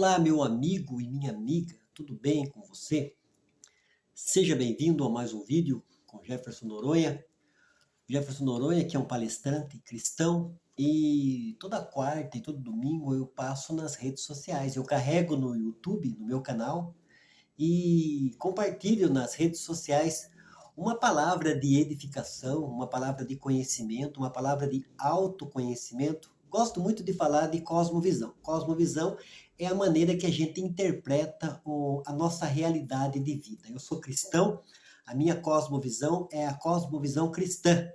Olá, meu amigo e minha amiga, tudo bem com você? Seja bem-vindo a mais um vídeo com Jefferson Noronha. Jefferson Noronha, que é um palestrante cristão, e toda quarta e todo domingo eu passo nas redes sociais. Eu carrego no YouTube, no meu canal, e compartilho nas redes sociais uma palavra de edificação, uma palavra de conhecimento, uma palavra de autoconhecimento. Gosto muito de falar de cosmovisão. Cosmovisão é a maneira que a gente interpreta a nossa realidade de vida. Eu sou cristão, a minha cosmovisão é a cosmovisão cristã.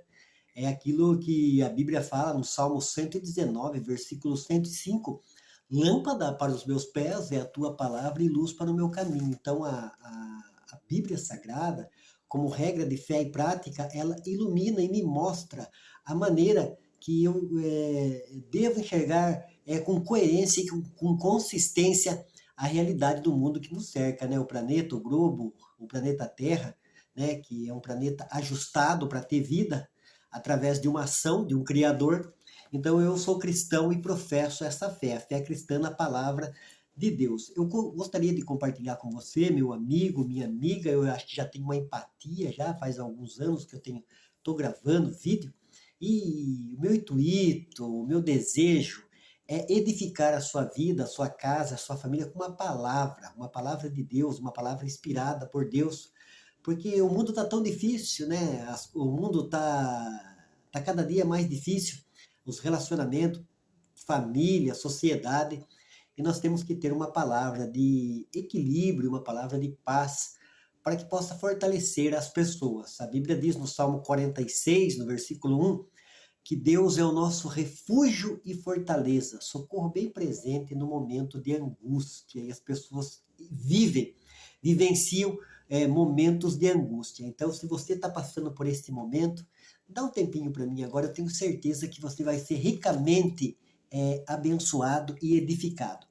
É aquilo que a Bíblia fala no Salmo 119, versículo 105. Lâmpada para os meus pés é a tua palavra e luz para o meu caminho. Então, a Bíblia Sagrada, como regra de fé e prática, ela ilumina e me mostra a maneira que eu devo enxergar com coerência e com consistência a realidade do mundo que nos cerca, né? O planeta, o globo, o planeta Terra, né? Que é um planeta ajustado para ter vida através de uma ação de um Criador. Então eu sou cristão e professo essa fé, a fé cristã na palavra de Deus. Eu gostaria de compartilhar com você, meu amigo, minha amiga, eu acho que já tenho uma empatia, já faz alguns anos que estou gravando vídeo, e o meu intuito, o meu desejo é edificar a sua vida, a sua casa, a sua família com uma palavra de Deus, uma palavra inspirada por Deus, porque o mundo está tão difícil, né? O mundo tá cada dia mais difícil, os relacionamentos, família, sociedade, e nós temos que ter uma palavra de equilíbrio, uma palavra de paz, para que possa fortalecer as pessoas. A Bíblia diz no Salmo 46, no versículo 1, que Deus é o nosso refúgio e fortaleza, socorro bem presente no momento de angústia, e as pessoas vivenciam momentos de angústia. Então, se você está passando por este momento, dá um tempinho para mim agora, eu tenho certeza que você vai ser ricamente abençoado e edificado.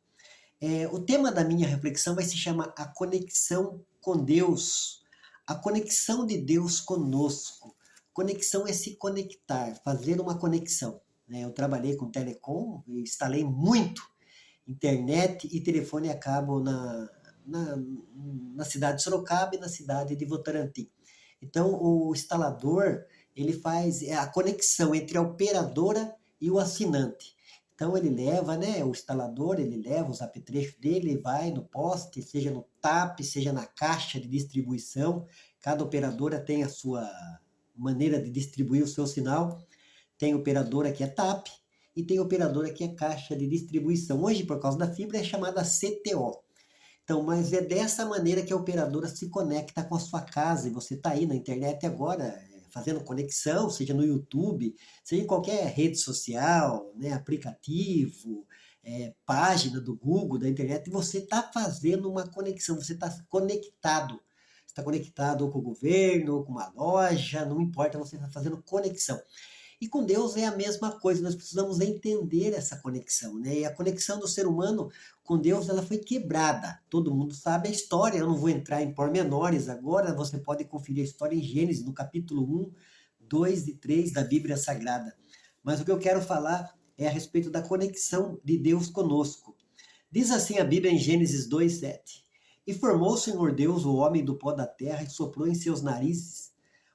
O tema da minha reflexão vai se chamar A Conexão com Deus, a conexão de Deus conosco. Conexão é se conectar, fazer uma conexão, né? Eu trabalhei com telecom, instalei muito internet e telefone a cabo na cidade de Sorocaba e na cidade de Votorantim. Então, o instalador, ele faz a conexão entre a operadora e o assinante. Então, ele leva, né, o instalador, ele leva os apetrechos dele, vai no poste, seja no TAP, seja na caixa de distribuição. Cada operadora tem a sua maneira de distribuir o seu sinal. Tem operadora que é TAP e tem operadora que é caixa de distribuição. Hoje, por causa da fibra, é chamada CTO. Então, mas é dessa maneira que a operadora se conecta com a sua casa, e você está aí na internet agora, fazendo conexão, seja no YouTube, seja em qualquer rede social, né, aplicativo, página do Google, da internet, e você está fazendo uma conexão, você está conectado. Você está conectado com o governo, ou com uma loja, não importa, você está fazendo conexão. E com Deus é a mesma coisa, nós precisamos entender essa conexão, né? E a conexão do ser humano com Deus, ela foi quebrada. Todo mundo sabe a história, eu não vou entrar em pormenores agora, você pode conferir a história em Gênesis, no capítulo 1, 2 e 3 da Bíblia Sagrada. Mas o que eu quero falar é a respeito da conexão de Deus conosco. Diz assim a Bíblia em Gênesis 2, 7. E formou o Senhor Deus o homem do pó da terra e soprou em seus narizes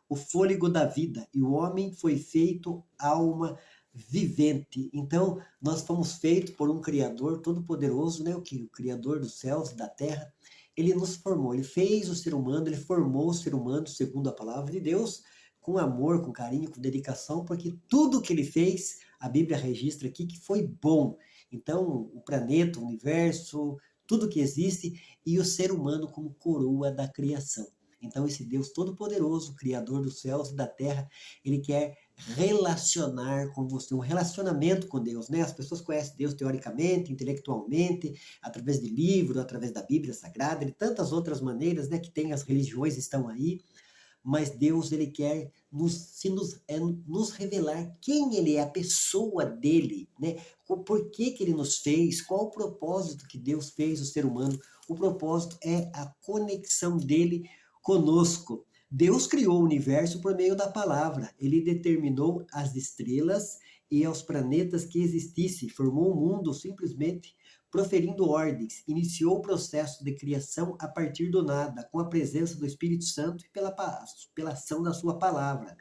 o fôlego da vida, e o homem foi feito alma vivente. Então, nós fomos feitos por um Criador todo-poderoso, né? O Criador dos céus e da terra. Ele nos formou, ele fez o ser humano, ele formou o ser humano, segundo a palavra de Deus, com amor, com carinho, com dedicação, porque tudo que ele fez, a Bíblia registra aqui que foi bom. Então, o planeta, o universo, tudo que existe, e o ser humano como coroa da criação. Então, esse Deus todo-poderoso, Criador dos céus e da terra, ele quer relacionar com você, um relacionamento com Deus, né? As pessoas conhecem Deus teoricamente, intelectualmente, através de livro, através da Bíblia Sagrada, de tantas outras maneiras, né? Que tem, as religiões estão aí, mas Deus, ele quer nos revelar quem ele é, a pessoa dele, né? Por que ele nos fez, qual o propósito que Deus fez o ser humano. O propósito é a conexão dele conosco. Deus criou o universo por meio da palavra. Ele determinou as estrelas e aos planetas que existissem. Formou o mundo simplesmente proferindo ordens, iniciou o processo de criação a partir do nada, com a presença do Espírito Santo e pela ação da sua palavra.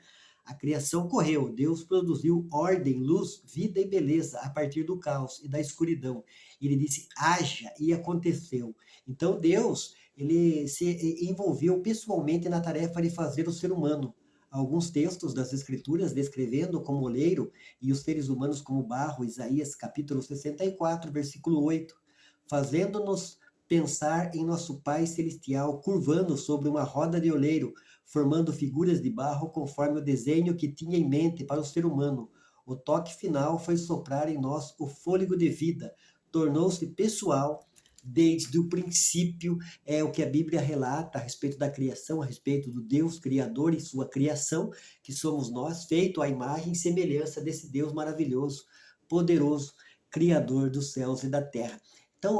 A criação correu, Deus produziu ordem, luz, vida e beleza a partir do caos e da escuridão. Ele disse, haja, e aconteceu. Então Deus, ele se envolveu pessoalmente na tarefa de fazer o ser humano. Alguns textos das Escrituras descrevendo como oleiro e os seres humanos como barro, Isaías capítulo 64, versículo 8, fazendo-nos pensar em nosso Pai Celestial, curvando sobre uma roda de oleiro, formando figuras de barro conforme o desenho que tinha em mente para o ser humano. O toque final foi soprar em nós o fôlego de vida, tornou-se pessoal desde o princípio, é o que a Bíblia relata a respeito da criação, a respeito do Deus Criador e sua criação, que somos nós, feito à imagem e semelhança desse Deus maravilhoso, poderoso, Criador dos céus e da terra. Então,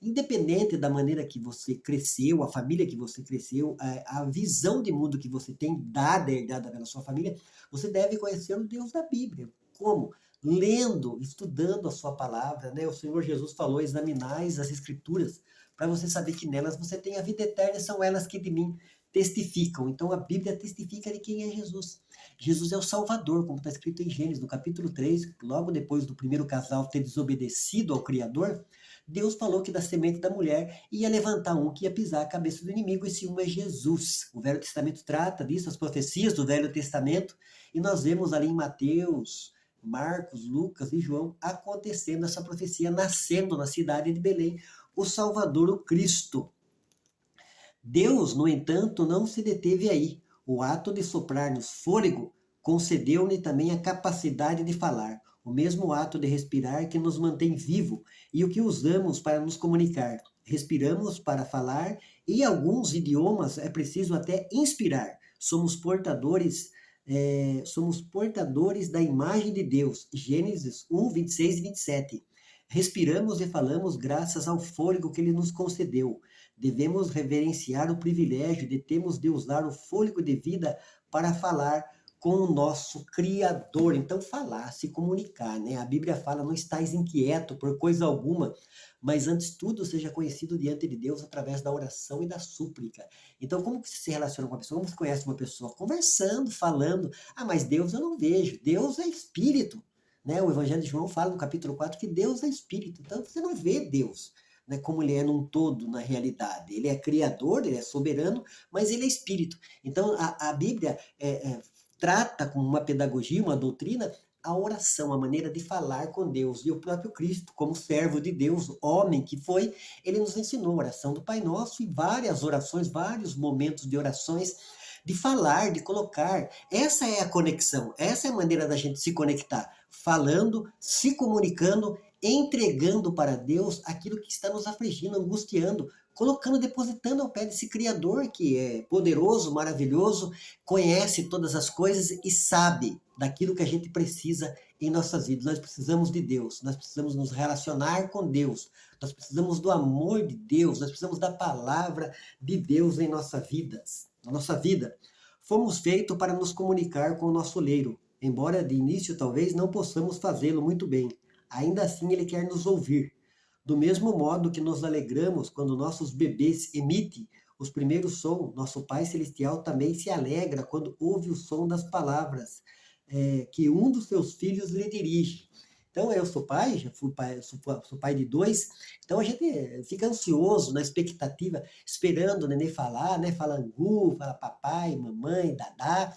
independente da maneira que você cresceu, a família que você cresceu, a visão de mundo que você tem dada, herdada pela sua família, você deve conhecer o Deus da Bíblia. Como? Lendo, estudando a sua palavra, né? O Senhor Jesus falou, examinais as Escrituras, para você saber que nelas você tem a vida eterna, são elas que de mim testificam. Então, a Bíblia testifica de quem é Jesus. Jesus é o Salvador, como está escrito em Gênesis, no capítulo 3, logo depois do primeiro casal ter desobedecido ao Criador, Deus falou que da semente da mulher ia levantar um que ia pisar a cabeça do inimigo, esse um é Jesus. O Velho Testamento trata disso, as profecias do Velho Testamento, e nós vemos ali em Mateus, Marcos, Lucas e João acontecendo essa profecia, nascendo na cidade de Belém, o Salvador, o Cristo. Deus, no entanto, não se deteve aí. O ato de soprar-nos fôlego concedeu-lhe também a capacidade de falar, o mesmo ato de respirar que nos mantém vivo e o que usamos para nos comunicar. Respiramos para falar e alguns idiomas é preciso até inspirar. Somos portadores da imagem de Deus. Gênesis 1, 26 e 27. Respiramos e falamos graças ao fôlego que ele nos concedeu. Devemos reverenciar o privilégio de termos de usar o fôlego de vida para falar com o nosso Criador. Então, falar, se comunicar, né? A Bíblia fala, não estais inquieto por coisa alguma, mas antes tudo seja conhecido diante de Deus através da oração e da súplica. Então, como que você se relaciona com uma pessoa? Como você conhece uma pessoa? Conversando, falando. Ah, mas Deus eu não vejo. Deus é Espírito. Né? O Evangelho de João fala no capítulo 4 que Deus é Espírito. Então, você não vê Deus, né, como ele é num todo, na realidade. Ele é criador, ele é soberano, mas ele é Espírito. Então, a Bíblia trata com uma pedagogia, uma doutrina, a oração, a maneira de falar com Deus. E o próprio Cristo, como servo de Deus, homem que foi, ele nos ensinou a oração do Pai Nosso e várias orações, vários momentos de orações, de falar, de colocar. Essa é a conexão, essa é a maneira da gente se conectar, falando, se comunicando, entregando para Deus aquilo que está nos afligindo, angustiando, colocando, depositando ao pé desse Criador que é poderoso, maravilhoso, conhece todas as coisas e sabe daquilo que a gente precisa em nossas vidas. Nós precisamos de Deus, nós precisamos nos relacionar com Deus, nós precisamos do amor de Deus, nós precisamos da palavra de Deus em nossa vida. Na nossa vida. Fomos feitos para nos comunicar com o nosso oleiro, embora de início talvez não possamos fazê-lo muito bem. Ainda assim ele quer nos ouvir. Do mesmo modo que nos alegramos quando nossos bebês emitem os primeiros sons, nosso Pai Celestial também se alegra quando ouve o som das palavras que um dos seus filhos lhe dirige. Então, eu sou pai, já fui pai, sou pai de dois, então a gente fica ansioso, na expectativa, esperando o neném falar, né? Fala angu, fala papai, mamãe, dadá.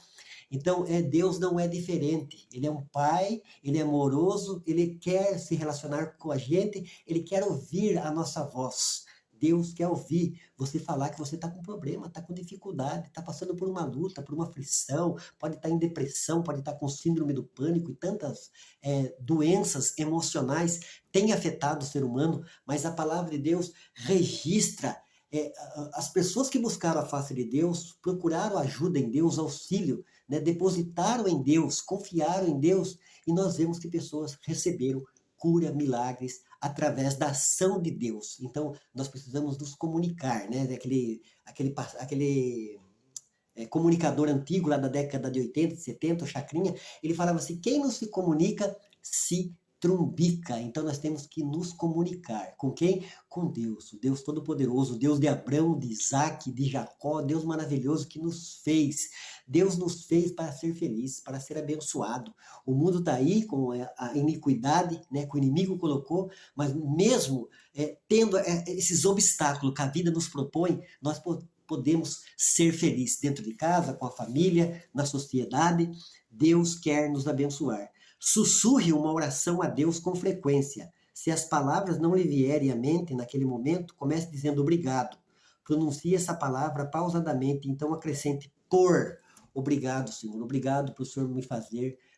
Então, Deus não é diferente. Ele é um pai, ele é amoroso, ele quer se relacionar com a gente, ele quer ouvir a nossa voz. Deus quer ouvir você falar que você está com problema, está com dificuldade, está passando por uma luta, por uma aflição, pode estar em depressão, pode estar com síndrome do pânico e tantas doenças emocionais têm afetado o ser humano, mas a palavra de Deus registra as pessoas que buscaram a face de Deus, procuraram ajuda em Deus, auxílio, né, depositaram em Deus, confiaram em Deus, e nós vemos que pessoas receberam cura, milagres, através da ação de Deus. Então, nós precisamos nos comunicar, né? Aquele comunicador antigo lá da década de 80, 70, o Chacrinha, ele falava assim, quem não se comunica, se trumbica. Então nós temos que nos comunicar. Com quem? Com Deus, o Deus Todo-Poderoso, o Deus de Abraão, de Isaac, de Jacó, Deus maravilhoso que nos fez. Deus nos fez para ser feliz, para ser abençoado. O mundo está aí com a iniquidade, né, que o inimigo colocou, mas mesmo tendo esses obstáculos que a vida nos propõe, nós podemos ser felizes dentro de casa, com a família, na sociedade. Deus quer nos abençoar. Sussurre uma oração a Deus com frequência. Se as palavras não lhe vierem à mente naquele momento, comece dizendo obrigado. Pronuncie essa palavra pausadamente, então acrescente por. Obrigado, Senhor. Obrigado por o Senhor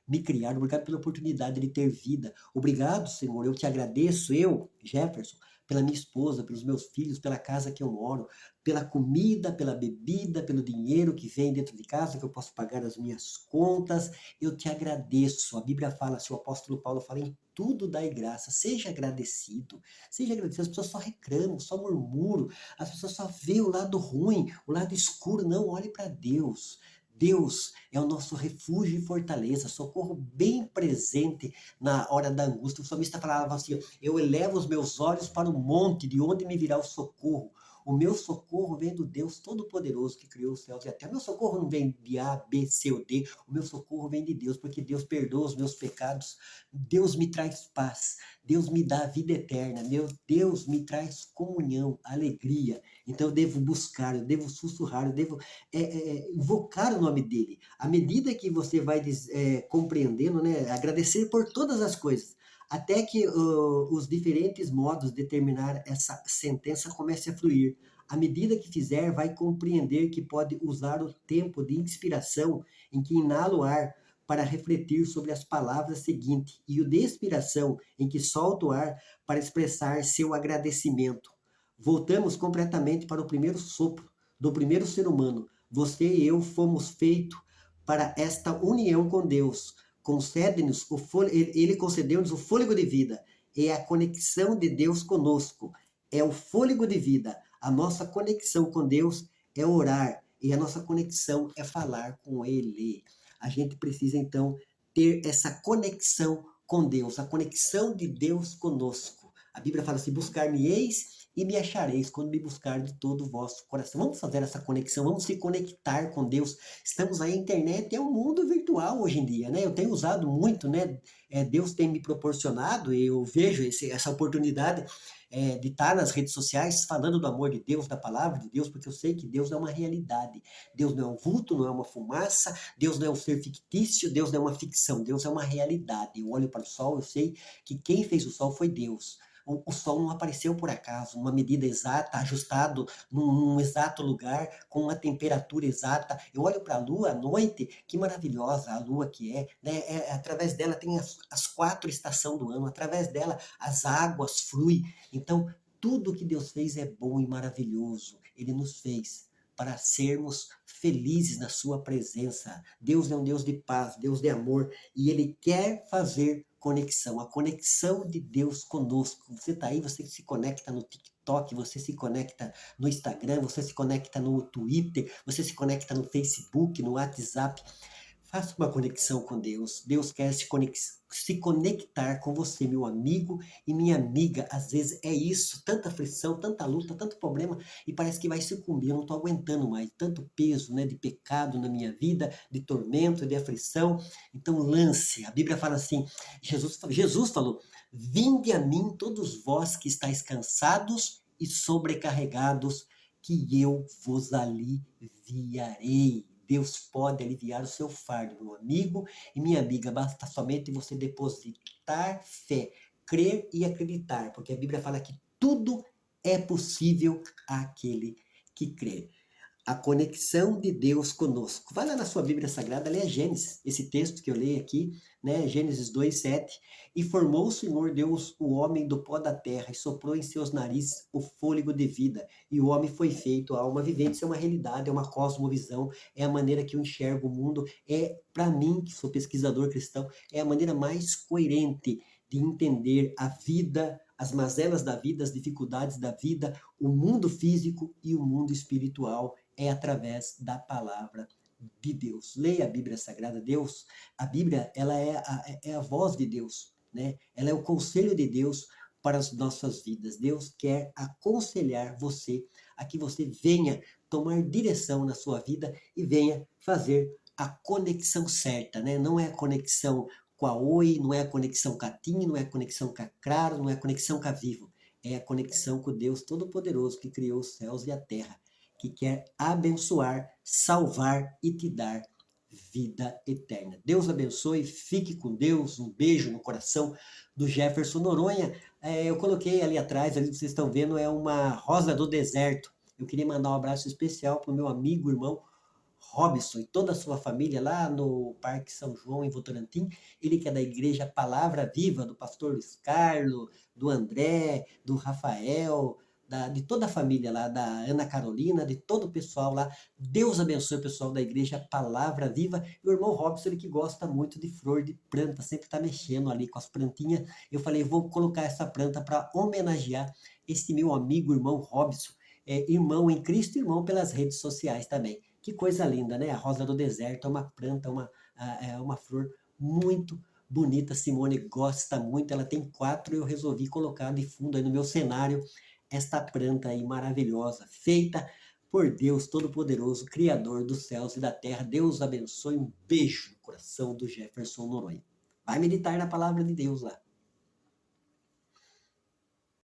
me criar. Obrigado pela oportunidade de ter vida. Obrigado, Senhor. Eu te agradeço, eu, Jefferson, pela minha esposa, pelos meus filhos, pela casa que eu moro, pela comida, pela bebida, pelo dinheiro que vem dentro de casa, que eu posso pagar as minhas contas. Eu te agradeço. A Bíblia fala, se o apóstolo Paulo fala, em tudo dai graça. Seja agradecido. Seja agradecido. As pessoas só reclamam, só murmuram. As pessoas só veem o lado ruim, o lado escuro. Não, olhe para Deus. Deus é o nosso refúgio e fortaleza, socorro bem presente na hora da angústia. O salmista falava assim: eu elevo os meus olhos para o monte, de onde me virá o socorro. O meu socorro vem do Deus Todo-Poderoso que criou os céus e a terra. O meu socorro não vem de A, B, C ou D. O meu socorro vem de Deus, porque Deus perdoa os meus pecados. Deus me traz paz. Deus me dá vida eterna. Meu Deus me traz comunhão, alegria. Então eu devo buscar, eu devo sussurrar, eu devo invocar o nome dele. À medida que você vai compreendendo, né, agradecer por todas as coisas, até que os diferentes modos de terminar essa sentença comecem a fluir. À medida que fizer, vai compreender que pode usar o tempo de inspiração em que inala o ar para refletir sobre as palavras seguintes e o de expiração em que solta o ar para expressar seu agradecimento. Voltamos completamente para o primeiro sopro do primeiro ser humano. Você e eu fomos feitos para esta união com Deus. Concede-nos ele concedeu-nos o fôlego de vida. É a conexão de Deus conosco. É o fôlego de vida. A nossa conexão com Deus é orar. E a nossa conexão é falar com Ele. A gente precisa, então, ter essa conexão com Deus. A conexão de Deus conosco. A Bíblia fala assim, buscar-me-eis e me achareis quando me buscar de todo o vosso coração. Vamos fazer essa conexão, vamos se conectar com Deus. Estamos aí, a internet é um mundo virtual hoje em dia, né? Eu tenho usado muito, né? Deus tem me proporcionado, eu vejo essa oportunidade de estar nas redes sociais falando do amor de Deus, da palavra de Deus, porque eu sei que Deus é uma realidade. Deus não é um vulto, não é uma fumaça, Deus não é um ser fictício, Deus não é uma ficção, Deus é uma realidade. Eu olho para o sol, eu sei que quem fez o sol foi Deus. O sol não apareceu por acaso, uma medida exata, ajustado num exato lugar, com uma temperatura exata. Eu olho para a lua à noite, que maravilhosa a lua que é, né? Através dela tem as 4 estações do ano, através dela as águas fluem. Então, tudo que Deus fez é bom e maravilhoso. Ele nos fez para sermos felizes na sua presença. Deus é um Deus de paz, Deus de amor, e Ele quer fazer conexão, a conexão de Deus conosco. Você está aí, você se conecta no TikTok, você se conecta no Instagram, você se conecta no Twitter, você se conecta no Facebook, no WhatsApp. Faça uma conexão com Deus. Deus quer se conectar com você, meu amigo e minha amiga. Às vezes é isso, tanta aflição, tanta luta, tanto problema, e parece que vai sucumbir. Eu não estou aguentando mais tanto peso, né, de pecado na minha vida, de tormento, de aflição. Então lance. A Bíblia fala assim, Jesus falou, vinde a mim todos vós que estáis cansados e sobrecarregados, que eu vos aliviarei. Deus pode aliviar o seu fardo, meu amigo e minha amiga. Basta somente você depositar fé, crer e acreditar, porque a Bíblia fala que tudo é possível àquele que crê. A conexão de Deus conosco. Vai lá na sua Bíblia Sagrada, leia Gênesis, esse texto que eu leio aqui, né? Gênesis 2:7. E formou o Senhor Deus o homem do pó da terra e soprou em seus narizes o fôlego de vida. E o homem foi feito a alma vivente. Isso é uma realidade, é uma cosmovisão, é a maneira que eu enxergo o mundo. Para mim, que sou pesquisador cristão, é a maneira mais coerente de entender a vida, as mazelas da vida, as dificuldades da vida, o mundo físico e o mundo espiritual. É através da palavra de Deus. Leia a Bíblia Sagrada. A Bíblia, ela é a voz de Deus. né? Ela é o conselho de Deus para as nossas vidas. Deus quer aconselhar você a que você venha tomar direção na sua vida e venha fazer a conexão certa, né? Não é a conexão com a Oi, não é a conexão com a TIM, não é a conexão com a Claro, não é a conexão com a Vivo. É a conexão com Deus Todo-Poderoso que criou os céus e a terra, que quer abençoar, salvar e te dar vida eterna. Deus abençoe, fique com Deus, um beijo no coração do Jefferson Noronha. Eu coloquei ali atrás, ali vocês estão vendo, é uma rosa do deserto. Eu queria mandar um abraço especial para o meu amigo, irmão Robson e toda a sua família lá no Parque São João, em Votorantim. Ele que é da Igreja Palavra Viva, do pastor Luiz Carlos, do André, do Rafael, de toda a família lá, da Ana Carolina, de todo o pessoal lá. Deus abençoe o pessoal da Igreja Palavra Viva. E o irmão Robson, ele que gosta muito de flor, de planta, sempre está mexendo ali com as plantinhas. Eu falei, vou colocar essa planta para homenagear esse meu amigo, irmão Robson, irmão em Cristo, irmão pelas redes sociais também. Que coisa linda, né? A rosa do deserto é uma planta, é uma flor muito bonita. Simone gosta muito, ela tem 4 e eu resolvi colocar de fundo aí no meu cenário esta planta aí maravilhosa, feita por Deus Todo-Poderoso, Criador dos céus e da terra. Deus abençoe, um beijo no coração do Jefferson Noronha. Vai meditar na palavra de Deus lá.